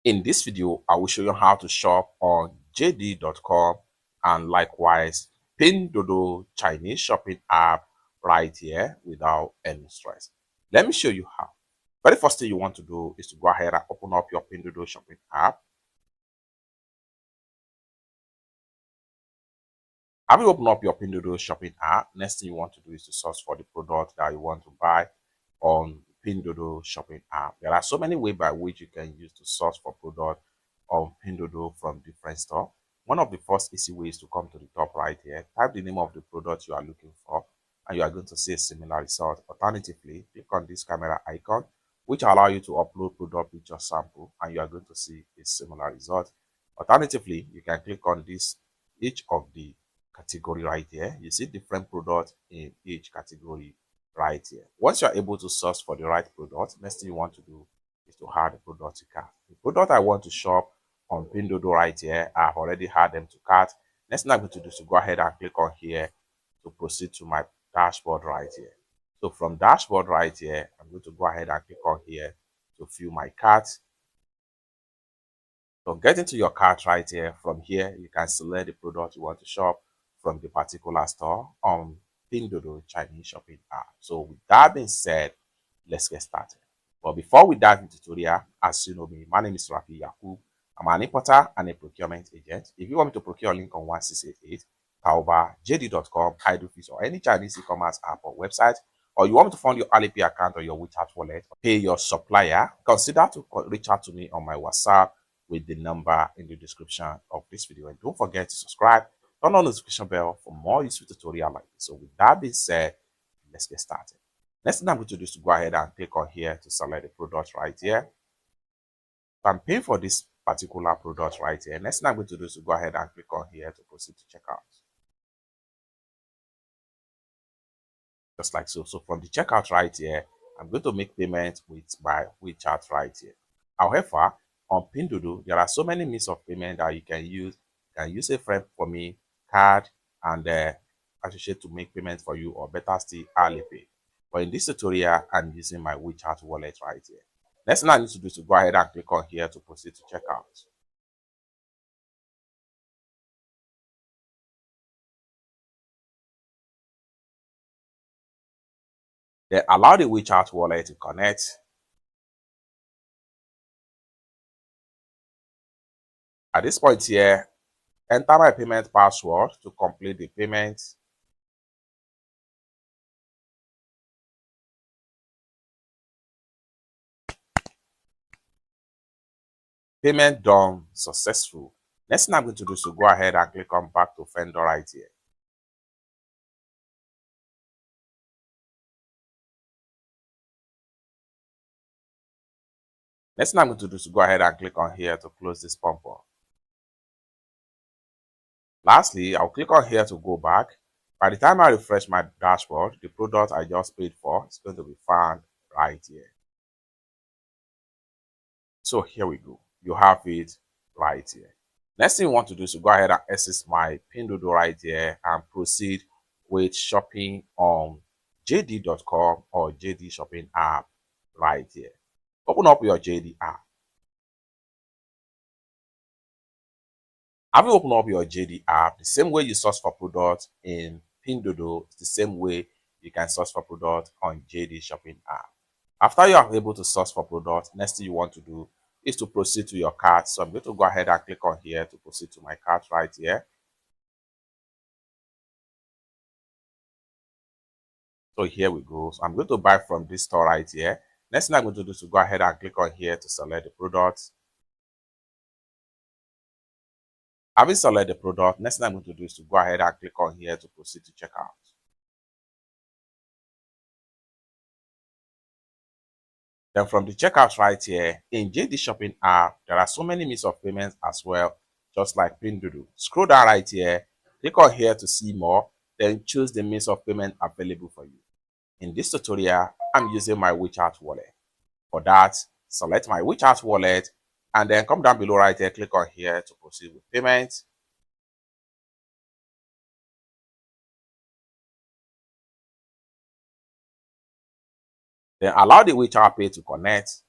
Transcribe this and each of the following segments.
In this video, I will show you how to shop on JD.com and likewise Pinduoduo Chinese shopping app right here without any stress. Let me show you how. Very first thing you want to do is to go ahead and open up your Pinduoduo shopping app. Having opened up your Pinduoduo shopping app, next thing you want to do is to search for the product that you want to buy on Pinduoduo shopping app. There are so many ways by which you can use to search for product on Pinduoduo from different stores. One of the first easy ways to come to the top right here, type the name of the product you are looking for, and you are going to see a similar result. Alternatively, click on this camera icon, which allow you to upload product picture sample, and you are going to see a similar result. Alternatively, you can click on this each of the category right here. You see different products in each category right here. Once you're able to search for the right product, next thing you want to do is to add the product to cart. The product I want to shop on Pinduoduo right here, I've already had them to cart. Next thing I'm going to do is to go ahead and click on here to proceed to my dashboard right here. So from dashboard right here, I'm going to go ahead and click on here to fill my cart. So get into your cart right here. From here, you can select the product you want to shop from the particular store on Pinduoduo Chinese shopping app. So with that being said, let's get started. But before we dive into tutorial, as you know me, my name is Rafi Yakub. I'm an importer and a procurement agent. If you want me to procure a link on 1688, however, JD.com, Idofis, or any Chinese e-commerce app or website, or you want me to fund your Alipay account or your WeChat wallet, or pay your supplier, consider to reach out to me on my WhatsApp with the number in the description of this video. And don't forget to subscribe, turn on the notification bell for more useful tutorial like this. So with that being said, let's get started. Next thing I'm going to do is to go ahead and click on here to select the product right here. So I'm paying for this particular product right here. Next thing I'm going to do is to go ahead and click on here to proceed to checkout. Just like so. So from the checkout right here, I'm going to make payment with my WeChat right here. However, on Pinduoduo, there are so many means of payment that you can use. You can use a friend for me, card, and associate to make payment for you, or better still, Alipay. But in this tutorial, I'm using my WeChat wallet right here. Next thing I need to do is to go ahead and click on here to proceed to checkout. Then allow the WeChat wallet to connect. At this point here, enter my payment password to complete the payment. Payment done successful. Next thing I'm going to do is to go ahead and click on back to vendor right here. Next thing I'm going to do is to go ahead and click on here to close this pump up. Lastly, I'll click on here to go back. By the time I refresh my dashboard, the product I just paid for is going to be found right here. So here we go. You have it right here. Next thing you want to do is to go ahead and access my Pinduoduo right here and proceed with shopping on JD.com or JD shopping app right here. Open up your JD app. Having opened up your JD app, the same way you search for products in Pinduoduo, it's the same way you can search for products on JD shopping app. After you are able to search for products, next thing you want to do is to proceed to your cart. So I'm going to go ahead and click on here to proceed to my cart right here. So here we go. So I'm going to buy from this store right here. Next thing I'm going to do is to go ahead and click on here to select the product. Having selected the product, next thing I'm going to do is to go ahead and click on here to proceed to checkout. Then from the checkout right here, in JD Shopping app, there are so many means of payments as well, just like Pinduoduo. Scroll down right here, click on here to see more, then choose the means of payment available for you. In this tutorial, I'm using my WeChat wallet. For that, select my WeChat wallet, and then come down below right here, click on here to proceed with payment. Then allow the WeChat Pay to connect.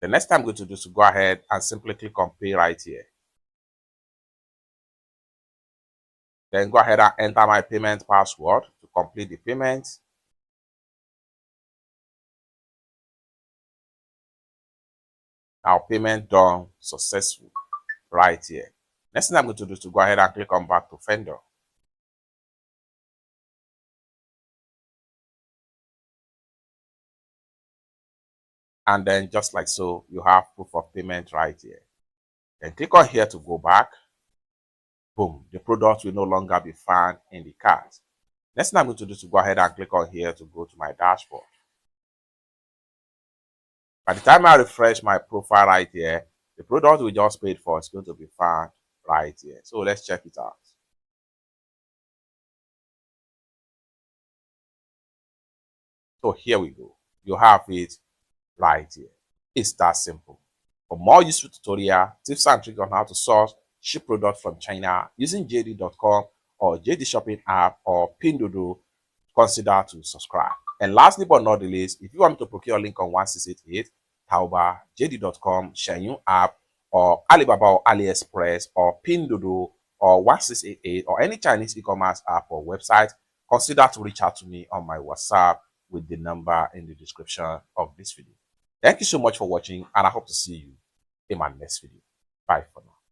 The next thing I'm going to do is to go ahead and simply click on pay right here. Then go ahead and enter my payment password to complete the payment. Our payment done successful right here. Next thing I'm going to do is to go ahead and click on back to vendor. And then just like so, you have proof of payment right here. Then click on here to go back. Boom, the product will no longer be found in the cart. Next thing I'm going to do is to go ahead and click on here to go to my dashboard. By the time I refresh my profile right here, the product we just paid for is going to be found right here. So let's check it out. So here we go. You have it right here. It's that simple. For more useful tutorial, tips and tricks on how to source ship product from China using JD.com or JD Shopping app or Pinduoduo, consider to subscribe. And lastly but not the least, if you want me to procure a link on 1688, Taobao, JD.com, Shenyun app, or Alibaba or AliExpress, or Pinduoduo, or 1688, or any Chinese e-commerce app or website, consider to reach out to me on my WhatsApp with the number in the description of this video. Thank you so much for watching, and I hope to see you in my next video. Bye for now.